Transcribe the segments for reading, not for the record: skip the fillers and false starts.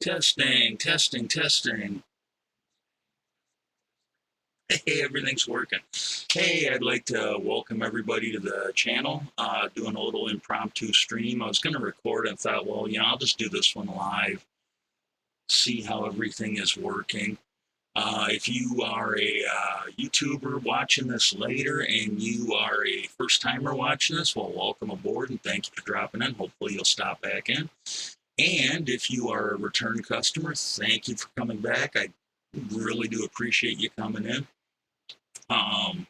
Testing, testing, testing. Hey, everything's working. Hey, I'd like to welcome everybody to the channel. Doing a little impromptu stream. I was going to record and thought, well, I'll just do this one live, see how everything is working. If you are a YouTuber watching this later and you are a first timer watching this, well, welcome aboard and thank you for dropping in. Hopefully, you'll stop back in. And if you are a return customer, thank you for coming back. I really do appreciate you coming in. Um,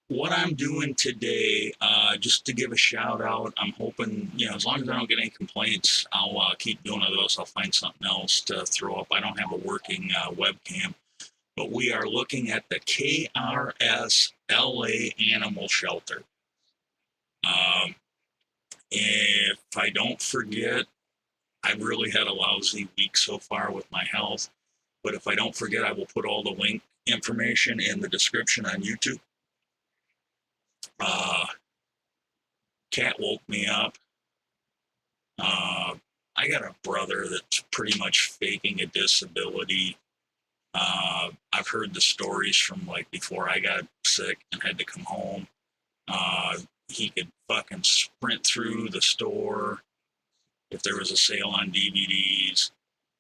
what I'm doing today, just to give a shout out, I'm hoping, as long as I don't get any complaints, I'll keep doing those. I'll find something else to throw up. I don't have a working webcam, but we are looking at the KSLA Animal Shelter. If I don't forget, I've really had a lousy week so far with my health, but if I don't forget, I will put all the link information in the description on YouTube. Cat woke me up. I got a brother that's pretty much faking a disability. I've heard the stories from like before I got sick and had to come home. He could fucking sprint through the store if there was a sale on DVDs.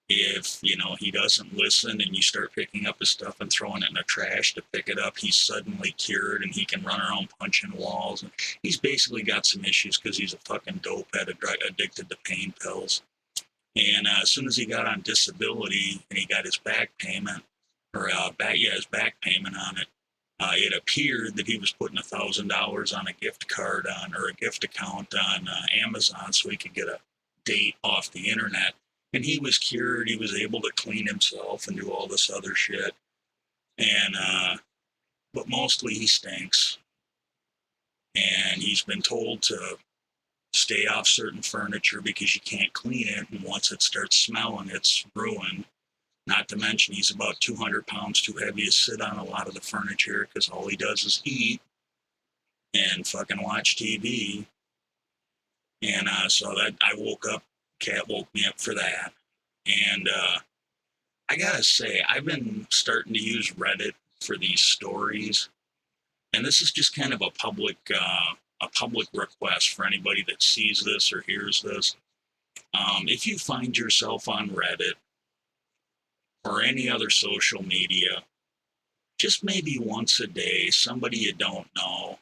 If, he doesn't listen and you start picking up his stuff and throwing it in the trash to pick it up, he's suddenly cured and he can run around punching walls. And he's basically got some issues because he's a fucking dopehead addicted to pain pills. And as soon as he got on disability and he got his back payment, his back payment on it, it appeared that he was putting $1,000 on a gift card or a gift account on Amazon so he could get a date off the internet. And he was cured. He was able to clean himself and do all this other shit. And, but mostly he stinks. And he's been told to stay off certain furniture because you can't clean it. And once it starts smelling, it's ruined. Not to mention he's about 200 pounds too heavy to sit on a lot of the furniture because all he does is eat and fucking watch TV. And so that I woke up, Cat woke me up for that. And I gotta say, I've been starting to use Reddit for these stories, and this is just kind of a public request for anybody that sees this or hears this. If you find yourself on Reddit or any other social media, just maybe once a day, somebody you don't know,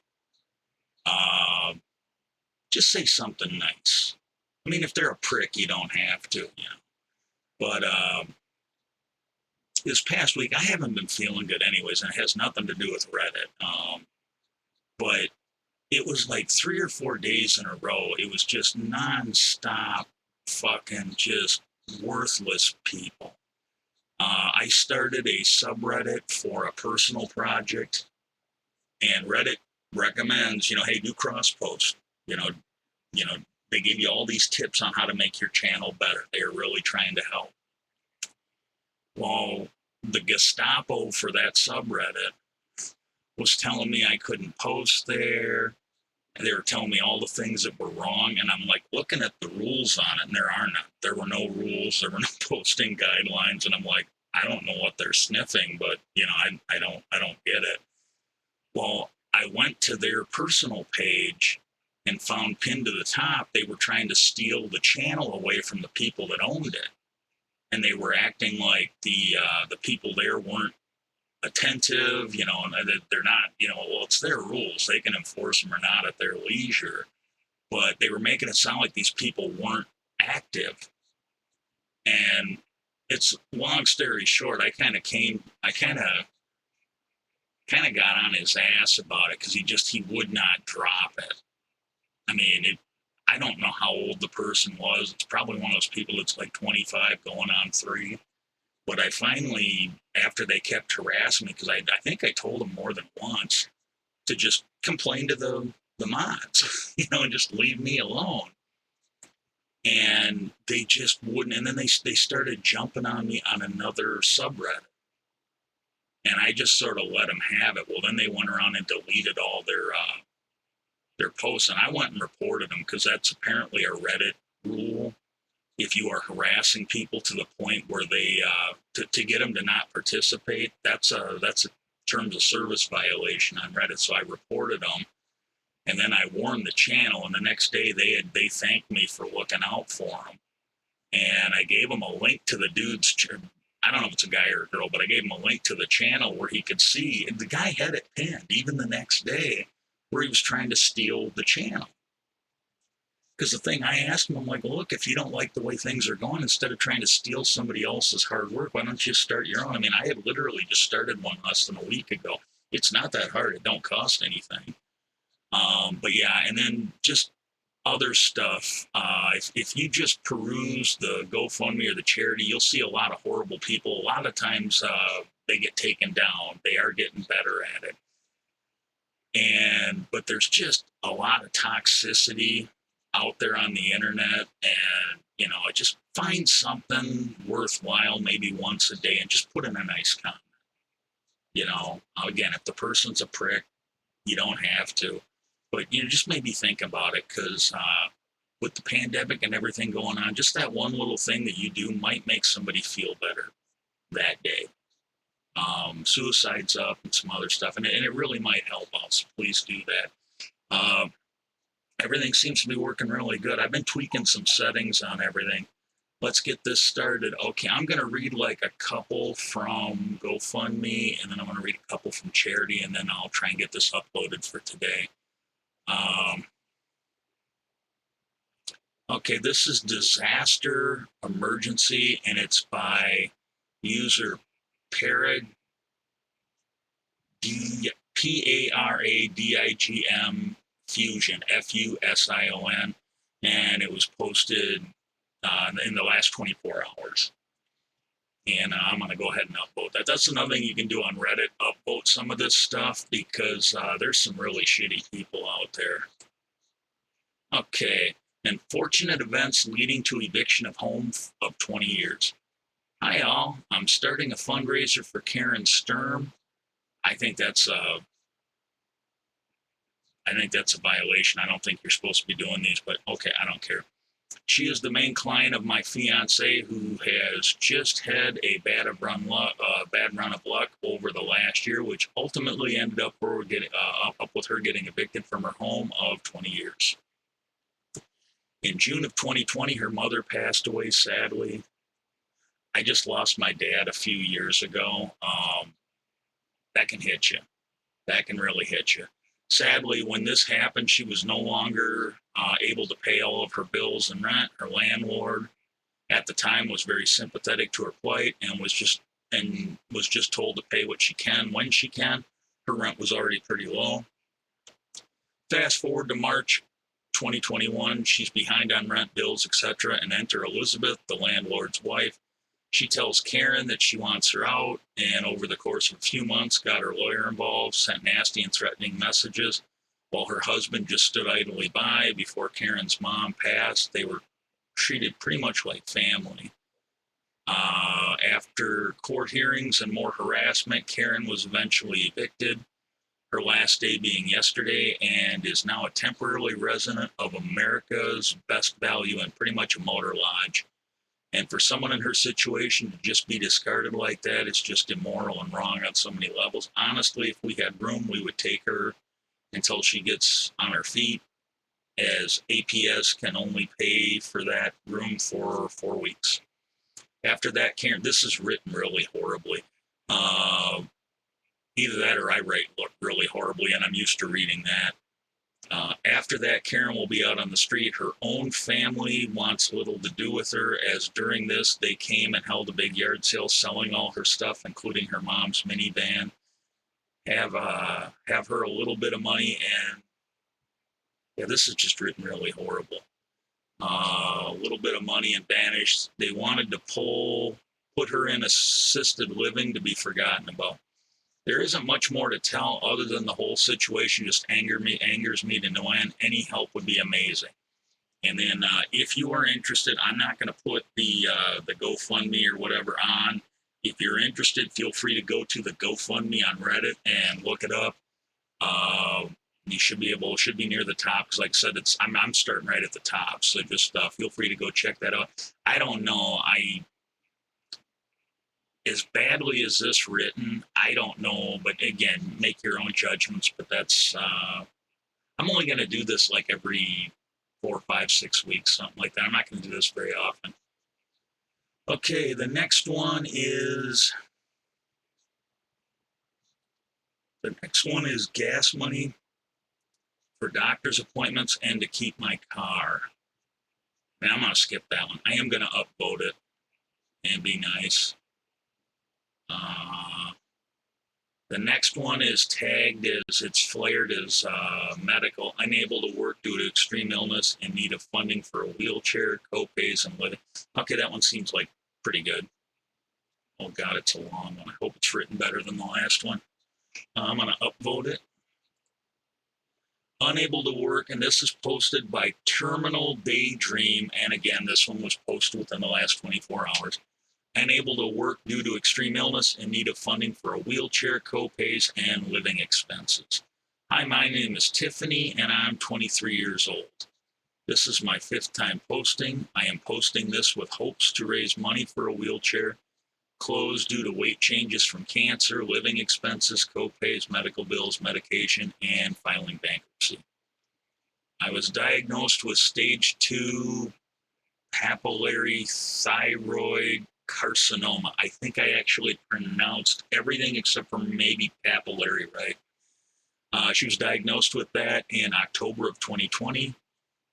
just say something nice. I mean, if they're a prick, you don't have to, But this past week, I haven't been feeling good anyways, and it has nothing to do with Reddit. But it was like 3 or 4 days in a row. It was just nonstop fucking just worthless people. I started a subreddit for a personal project, and Reddit recommends, hey, do cross post. They give you all these tips on how to make your channel better. They are really trying to help. Well, the Gestapo for that subreddit was telling me I couldn't post there. And they were telling me all the things that were wrong. And I'm like looking at the rules on it, and there are none. There were no rules. There were no posting guidelines. And I'm like, I don't know what they're sniffing, but I don't get it. Well, I went to their personal page and found pinned to the top, they were trying to steal the channel away from the people that owned it. And they were acting like the people there weren't attentive, and they're not, well, it's their rules. They can enforce them or not at their leisure. But they were making it sound like these people weren't active. And it's long story short, I kind of got on his ass about it because he would not drop it. I mean, I don't know how old the person was. It's probably one of those people that's like 25 going on 3. But I finally, after they kept harassing me, because I think I told them more than once to just complain to the mods, and just leave me alone. And they just wouldn't. And then they started jumping on me on another subreddit. And I just sort of let them have it. Well, then they went around and deleted all their posts, and I went and reported them because that's apparently a Reddit rule. if you are harassing people to the point where they to get them to not participate, that's a terms of service violation on Reddit. So I reported them, and then I warned the channel. And the next day they thanked me for looking out for them, and I gave him a link to the dude's. I don't know if it's a guy or a girl, but I gave him a link to the channel where he could see. And the guy had it pinned even the next day, where he was trying to steal the channel. Because the thing I asked him, I'm like, look, if you don't like the way things are going, instead of trying to steal somebody else's hard work, why don't you start your own? I mean, I had literally just started one less than a week ago. It's not that hard. It don't cost anything. But yeah, and then just other stuff. If you just peruse the GoFundMe or the charity, you'll see a lot of horrible people. A lot of times they get taken down. They are getting better at it. But there's just a lot of toxicity out there on the internet, and I just find something worthwhile maybe once a day and just put in a nice comment. Again, if the person's a prick, you don't have to, but just maybe think about it, because with the pandemic and everything going on, just that one little thing that you do might make somebody feel better that day. Suicide's up and some other stuff, and it really might help out, so please do that. Everything seems to be working really good. I've been tweaking some settings on everything. Let's get this started. Okay, I'm going to read like a couple from GoFundMe, and then I'm going to read a couple from charity, and then I'll try and get this uploaded for today. Okay, this is Disaster Emergency, and it's by user Parag, Paradigm Fusion, Fusion, and it was posted in the last 24 hours. And I'm going to go ahead and upvote that. That's another thing you can do on Reddit, upvote some of this stuff, because there's some really shitty people out there. Okay, unfortunate events leading to eviction of home of 20 years. Hi all, I'm starting a fundraiser for Karen Sturm. I think that's a violation. I don't think you're supposed to be doing these, but okay, I don't care. She is the main client of my fiance, who has just had a bad run of luck over the last year, which ultimately ended up with her getting evicted from her home of 20 years. In June of 2020, her mother passed away, sadly. I just lost my dad a few years ago. That can hit you. That can really hit you. Sadly, when this happened, she was no longer able to pay all of her bills and rent. Her landlord at the time was very sympathetic to her plight and was just told to pay what she can when she can. Her rent was already pretty low. Fast forward to March 2021, she's behind on rent, bills, etc., and enter Elizabeth, the landlord's wife. She tells Karen that she wants her out, and over the course of a few months got her lawyer involved, sent nasty and threatening messages, while her husband just stood idly by. Before Karen's mom passed, they were treated pretty much like family. After court hearings and more harassment, Karen was eventually evicted, her last day being yesterday, and is now a temporary resident of America's Best Value and pretty much a motor lodge. And for someone in her situation to just be discarded like that, it's just immoral and wrong on so many levels. Honestly, if we had room, we would take her until she gets on her feet, as APS can only pay for that room for 4 weeks. After that, Karen, this is written really horribly. Either that or I write really horribly, and I'm used to reading that. After that, Karen will be out on the street. Her own family wants little to do with her, as during this, they came and held a big yard sale selling all her stuff, including her mom's minivan. Have her a little bit of money, and yeah, this is just written really horrible. A little bit of money and vanish. They wanted to put her in assisted living to be forgotten about. There isn't much more to tell other than the whole situation just angers me to no end. Any help would be amazing. And then if you are interested, I'm not going to put the GoFundMe or whatever on. If you're interested, feel free to go to the GoFundMe on Reddit and look it up. You should be near the top, because like I said, I'm starting right at the top, so just feel free to go check that out. I don't know, as badly as this written, I don't know, but again, make your own judgments. But that's I'm only going to do this like every 4, 5, 6 weeks, something like that. I'm not going to do this very often. Okay, the next one is gas money for doctor's appointments and to keep my car. And I'm going to skip that one. I am going to upvote it and be nice. The next one is tagged as, it's flared as medical, unable to work due to extreme illness, in need of funding for a wheelchair, co-pays, and living. Okay, that one seems like pretty good. Oh God, it's a long one. I hope it's written better than the last one. I'm going to upvote it. Unable to work, and this is posted by Terminal Daydream, and again, this one was posted within the last 24 hours. Unable to work due to extreme illness, in need of funding for a wheelchair, co-pays, and living expenses. Hi, my name is Tiffany, and I'm 23 years old. This is my 5th time posting. I am posting this with hopes to raise money for a wheelchair, closed due to weight changes from cancer, living expenses, co-pays, medical bills, medication, and filing bankruptcy. I was diagnosed with stage 2 papillary thyroid carcinoma. I think I actually pronounced everything except for maybe papillary right. She was diagnosed with that in October of 2020.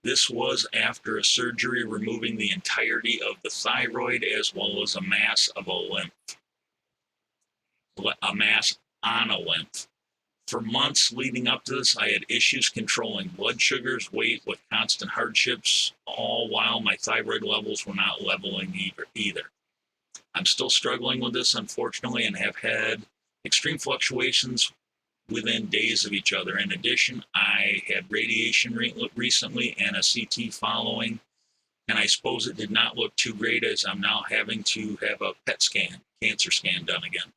This was after a surgery removing the entirety of the thyroid, as well as a mass on a lymph. For months leading up to this, I had issues controlling blood sugars, weight, with constant hardships, all while my thyroid levels were not leveling either. I'm still struggling with this, unfortunately, and have had extreme fluctuations within days of each other. In addition, I had radiation recently and a CT following, and I suppose it did not look too great, as I'm now having to have a PET scan, cancer scan, done again.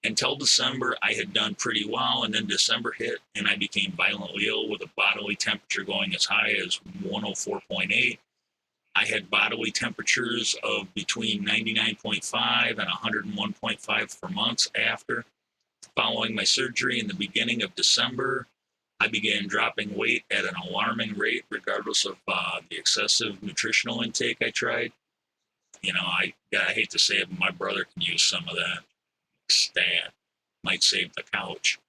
Until December, I had done pretty well, and then December hit, and I became violently ill with a bodily temperature going as high as 104.8. I had bodily temperatures of between 99.5 and 101.5 for months after. Following my surgery in the beginning of December, I began dropping weight at an alarming rate, regardless of the excessive nutritional intake I tried. You know, I hate to say it, but my brother can use some of that. Stat might save the couch.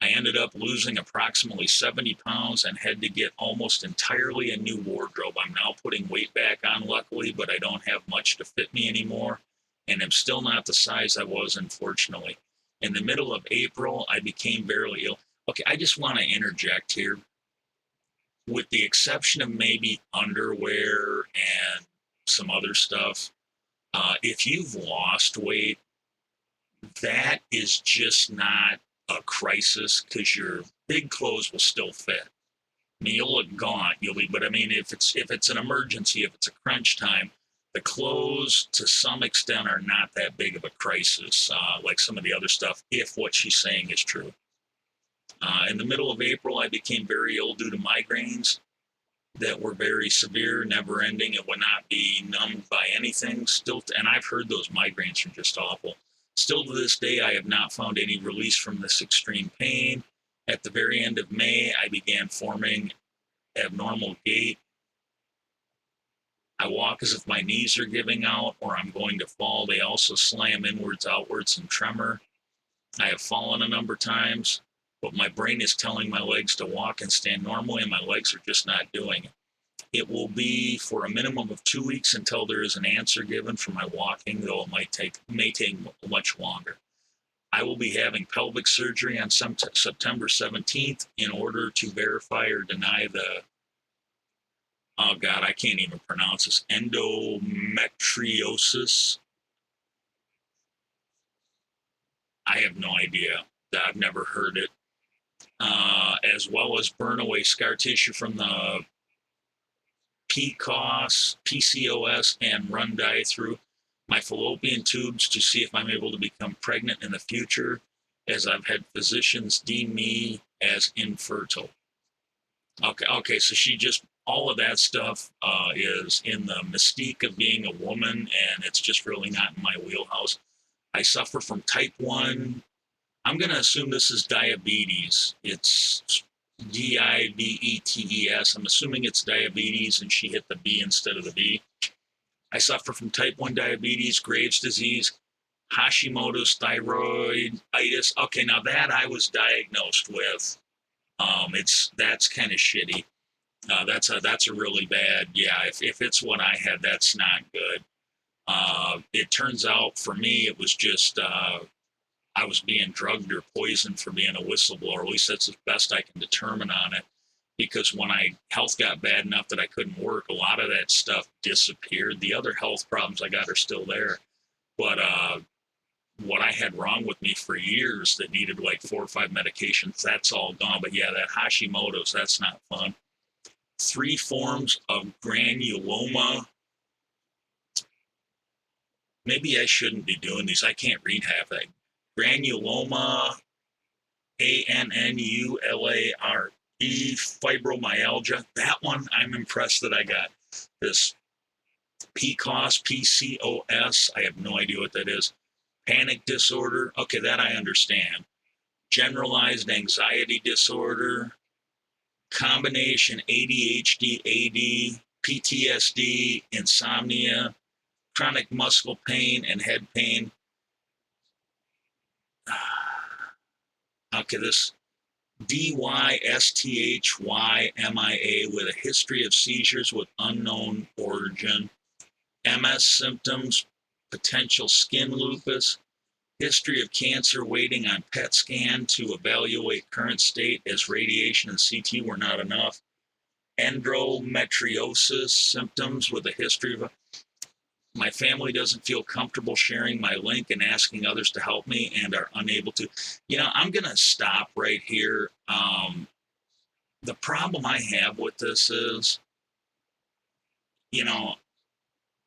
I ended up losing approximately 70 pounds and had to get almost entirely a new wardrobe. I'm now putting weight back on, luckily, but I don't have much to fit me anymore, and I'm still not the size I was, unfortunately. In the middle of April, I became very ill. Okay, I just want to interject here. With the exception of maybe underwear and some other stuff, if you've lost weight, that is just not a crisis, because your big clothes will still fit. I mean, you'll look gaunt, but I mean, if it's an emergency, if it's a crunch time, the clothes to some extent are not that big of a crisis, like some of the other stuff, if what she's saying is true. In the middle of April, I became very ill due to migraines that were very severe, never ending. It would not be numbed by anything. And I've heard those migraines are just awful. Still to this day, I have not found any release from this extreme pain. At the very end of May, I began forming abnormal gait. I walk as if my knees are giving out or I'm going to fall. They also slam inwards, outwards, and tremor. I have fallen a number of times, but my brain is telling my legs to walk and stand normally, and my legs are just not doing it. It will be for a minimum of 2 weeks until there is an answer given for my walking, though it may take much longer. I will be having pelvic surgery on September 17th in order to verify or deny the, oh God, I can't even pronounce this, endometriosis. I have no idea. I've never heard it. As well as burn away scar tissue from the PCOS, and run dye through my fallopian tubes to see if I'm able to become pregnant in the future, as I've had physicians deem me as infertile. Okay, so she just, all of that stuff is in the mystique of being a woman, and it's just really not in my wheelhouse. I suffer from type 1. I'm going to assume this is diabetes. It's diabetes. I'm assuming it's diabetes, and she hit the B instead of the B. I suffer from type 1 diabetes, Graves' disease, Hashimoto's thyroiditis. Okay, now that I was diagnosed with. That's kind of shitty. That's a really bad. Yeah, if it's what I had, that's not good. It turns out for me, it was just I was being drugged or poisoned for being a whistleblower. At least that's the best I can determine on it. Because when I health got bad enough that I couldn't work, a lot of that stuff disappeared. The other health problems I got are still there, but what I had wrong with me for years that needed like 4 or 5 medications, that's all gone. But yeah, that Hashimoto's, that's not fun. 3 forms of granuloma. Maybe I shouldn't be doing these. I can't read half that. Granuloma, ANNULARE, fibromyalgia. That one, I'm impressed that I got. This PCOS, PCOS, I have no idea what that is. Panic disorder. Okay, that I understand. Generalized anxiety disorder, combination ADHD, AD, PTSD, insomnia, chronic muscle pain, and head pain. Okay, this DYSTHYMIA with a history of seizures with unknown origin, MS symptoms, potential skin lupus, history of cancer waiting on PET scan to evaluate current state as radiation and CT were not enough, endometriosis symptoms with a history of. My family doesn't feel comfortable sharing my link and asking others to help me and are unable to. I'm going to stop right here. The problem I have with this is, you know,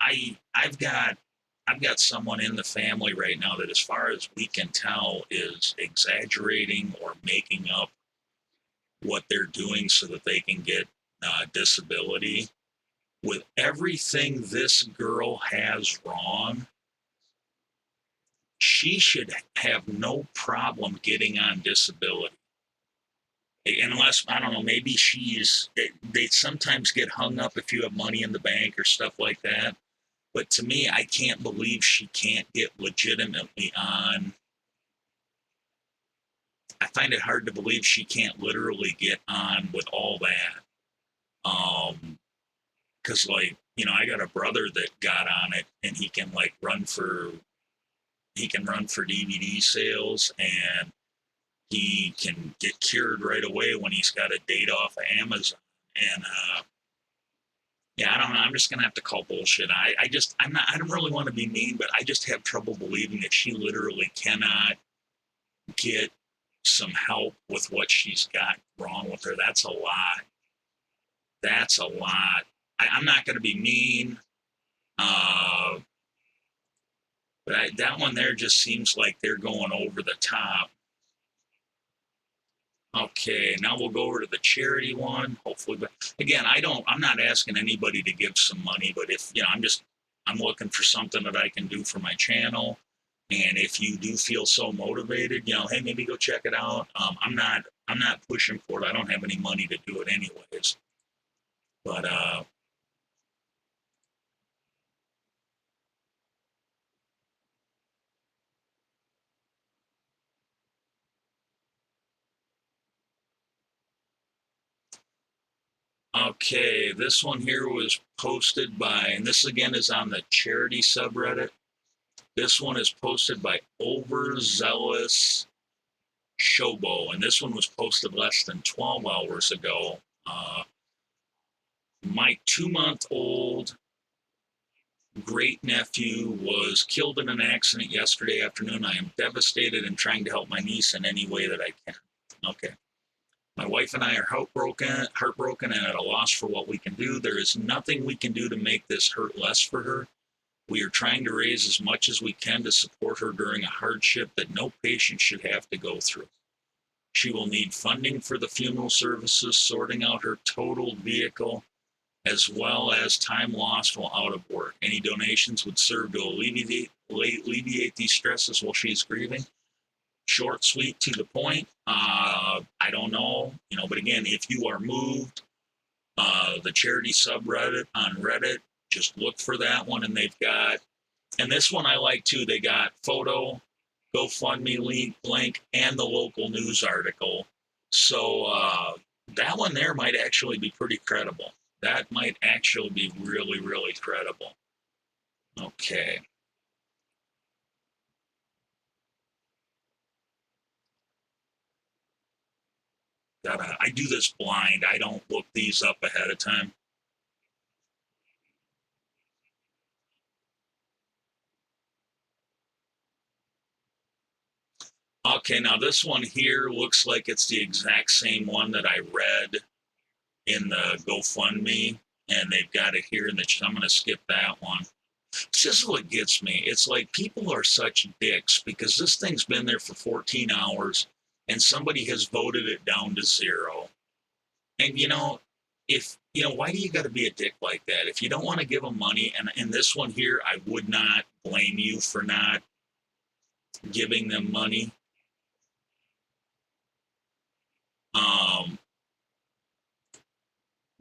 I've got someone in the family right now that, as far as we can tell, is exaggerating or making up what they're doing so that they can get disability. With everything this girl has wrong, she should have no problem getting on disability. Unless, I don't know, maybe they sometimes get hung up if you have money in the bank or stuff like that. But to me, I can't believe she can't get legitimately on. I find it hard to believe she can't literally get on with all that. Because I got a brother that got on it, and he can run for DVD sales, and he can get cured right away when he's got a date off of Amazon. And yeah, I don't know. I'm just gonna have to call bullshit. I don't really want to be mean, but I just have trouble believing that she literally cannot get some help with what she's got wrong with her. That's a lot. That's a lot. I'm not going to be mean, but that one there just seems like they're going over the top. Okay, now we'll go over to the charity one. Hopefully, but again, I'm not asking anybody to give some money, but if I'm looking for something that I can do for my channel. And if you do feel so motivated, hey, maybe go check it out. I'm not pushing for it. I don't have any money to do it anyways. But okay, this one here was posted by, and this again is on the charity subreddit. This one is posted by Overzealous Showbo, and this one was posted less than 12 hours ago. My 2-month-old great nephew was killed in an accident yesterday afternoon. I am devastated and trying to help my niece in any way that I can. Okay. My wife and I are heartbroken and at a loss for what we can do. There is nothing we can do to make this hurt less for her. We are trying to raise as much as we can to support her during a hardship that no patient should have to go through. She will need funding for the funeral services, sorting out her totaled vehicle, as well as time lost while out of work. Any donations would serve to alleviate these stresses while she's grieving. Short, sweet, to the point. I don't know, but again, if you are moved, the charity subreddit on Reddit, just look for that one, and they've got, and this one I like too. They got photo, GoFundMe link, and the local news article. So that one there might actually be pretty credible. That might actually be really, really credible. Okay. I do this blind. I don't look these up ahead of time. Okay, now this one here looks like it's the exact same one that I read in the GoFundMe, and they've got it here in the. I'm going to skip that one. This is what gets me. It's like people are such dicks because this thing's been there for 14 hours, and somebody has voted it down to 0. And if why do you got to be a dick like that? If you don't want to give them money, and in this one here, I would not blame you for not giving them money. Um,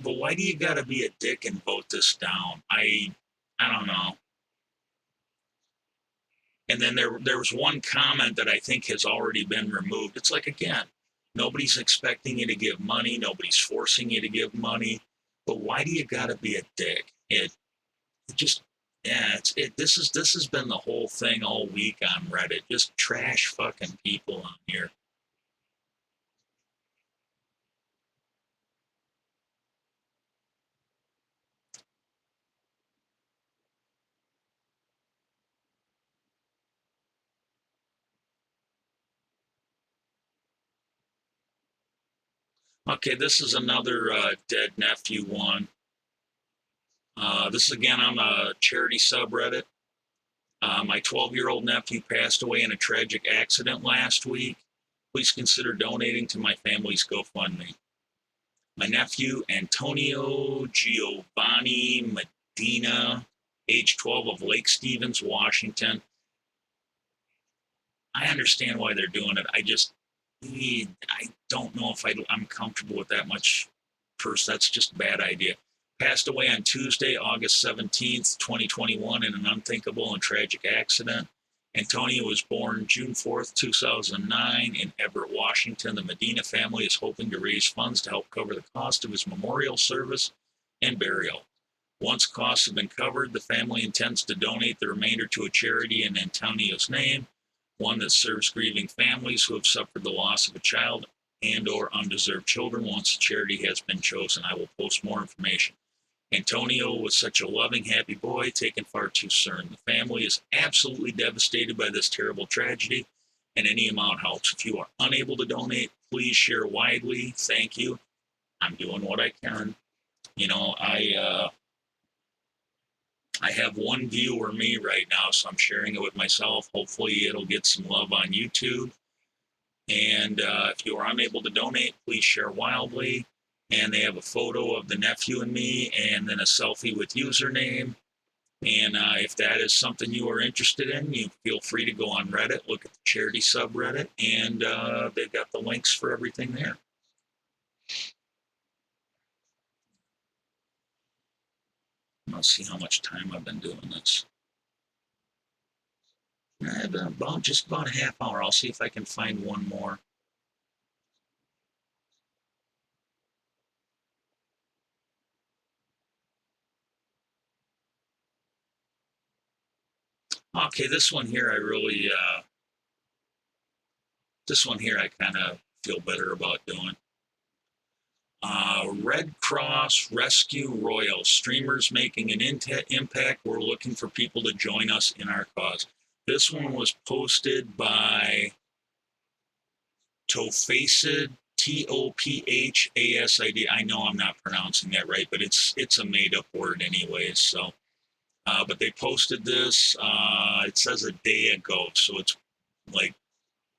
but why do you got to be a dick and vote this down? I don't know. And then there was one comment that I think has already been removed. It's like, again, nobody's expecting you to give money, nobody's forcing you to give money, but why do you got to be a dick? It just, yeah, this has been the whole thing all week on Reddit. Just trash fucking people on here. Okay, this is another dead nephew one. This is again on a charity subreddit. My 12-year-old nephew passed away in a tragic accident last week. Please consider donating to my family's GoFundMe. My nephew, Antonio Giovanni Medina, age 12, of Lake Stevens, Washington. I understand why they're doing it. I don't know if I'm comfortable with that much. First, that's just a bad idea. Passed away on Tuesday, August 17th, 2021, in an unthinkable and tragic accident. Antonio was born June 4th, 2009, in Everett, Washington. The Medina family is hoping to raise funds to help cover the cost of his memorial service and burial. Once costs have been covered, the family intends to donate the remainder to a charity in Antonio's name, one that serves grieving families who have suffered the loss of a child and or undeserved children. Once the charity has been chosen, I will post more information. Antonio was such a loving, happy boy, taken far too soon. The family is absolutely devastated by this terrible tragedy, and any amount helps. If you are unable to donate, please share widely. Thank you. I'm doing what I can. I have one viewer, me, right now, so I'm sharing it with myself. Hopefully, it'll get some love on YouTube. And if you are unable to donate, please share wildly. And they have a photo of the nephew and me, and then a selfie with username. And if that is something you are interested in, you feel free to go on Reddit, look at the charity subreddit, and they've got the links for everything there. Let's see how much time I've been doing this. I've been just about a half hour. I'll see if I can find one more. Okay, this one here I kind of feel better about doing. Red Cross Rescue Royal, streamers making an impact. We're looking for people to join us in our cause. This one was posted by Tophacid, Tophasid. I know I'm not pronouncing that right, but it's a made up word anyways. So, but they posted this. It says a day ago, so it's like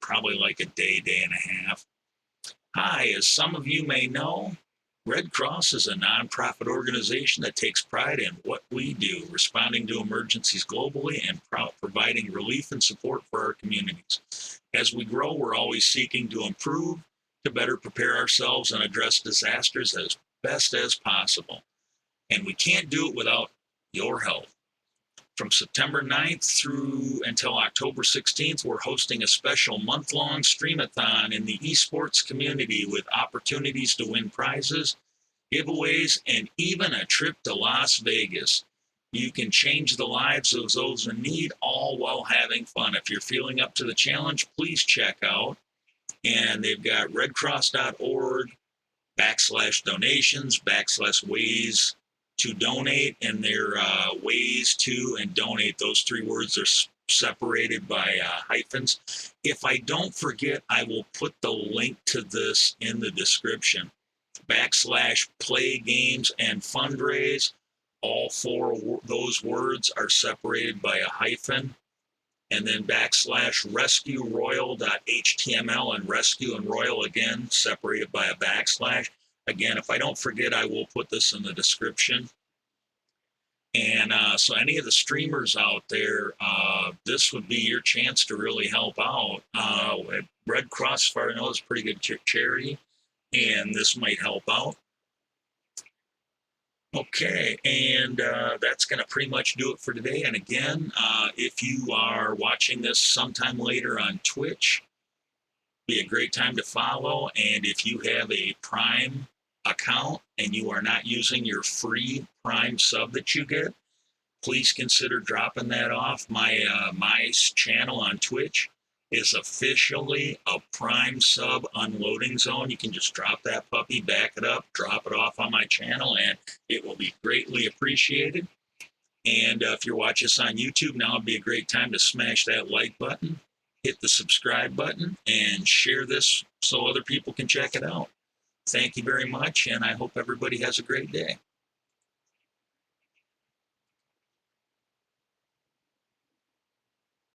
probably like a day and a half. Hi, as some of you may know, Red Cross is a nonprofit organization that takes pride in what we do, responding to emergencies globally and providing relief and support for our communities. As we grow, we're always seeking to improve, to better prepare ourselves and address disasters as best as possible. And we can't do it without your help. From September 9th through until October 16th, we're hosting a special month-long streamathon in the esports community with opportunities to win prizes, giveaways, and even a trip to Las Vegas. You can change the lives of those in need, all while having fun. If you're feeling up to the challenge, please check out. And they've got redcross.org/donations/ways to donate, and their ways to and donate, those three words are separated by hyphens. If I don't forget, I will put the link to this in the description. /play games and fundraise, all four those words are separated by a hyphen, and then /rescueroyal.html, and rescue and royal again separated by a /. Again, if I don't forget, I will put this in the description. And so any of the streamers out there, this would be your chance to really help out. Red Cross, as far as I know, is a pretty good charity, and this might help out. Okay, and that's going to pretty much do it for today. And again, if you are watching this sometime later on Twitch, be a great time to follow. And if you have a Prime account and you are not using your free Prime sub that you get, please consider dropping that off. My channel on Twitch is officially a Prime sub unloading zone. You can just drop that puppy, back it up, drop it off on my channel, and it will be greatly appreciated. And if you're watching us on YouTube, now would be a great time to smash that like button, hit the subscribe button, and share this so other people can check it out. Thank you very much, and I hope everybody has a great day.